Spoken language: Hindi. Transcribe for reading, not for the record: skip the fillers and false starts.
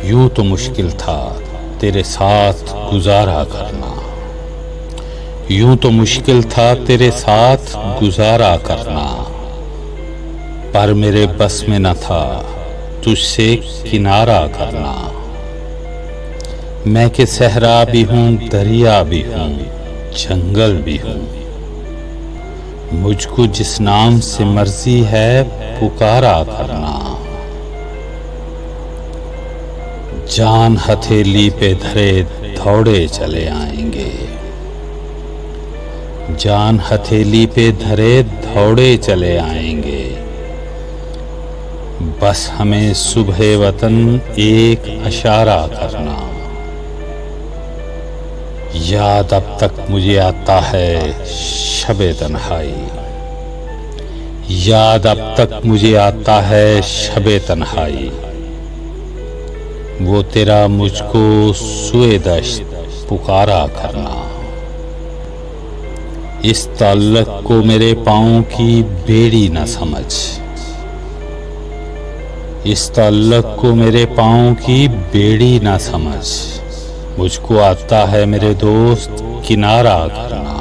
यूं तो मुश्किल था तेरे साथ गुजारा करना, यूं तो मुश्किल था तेरे साथ गुजारा करना, पर मेरे बस में न था तुझसे किनारा करना। मैं के सहरा भी हूँ, दरिया भी हूँ, जंगल भी हूँ, मुझको जिस नाम से मर्जी है पुकारा करना। जान हथेली पे धरे दौड़े चले आएंगे, जान हथेली पे धरे दौड़े चले आएंगे, बस हमें सुबह वतन एक इशारा करना। याद अब तक मुझे आता है शबे तन्हाई, याद अब तक मुझे आता है शबे तन्हाई, वो तेरा मुझको सुए दश्त पुकारा करना। इस ताल्लुक को मेरे पाँव की बेड़ी न समझ, इस ताल्लुक को मेरे पाँव की बेड़ी न समझ, मुझको आता है मेरे दोस्त किनारा करना।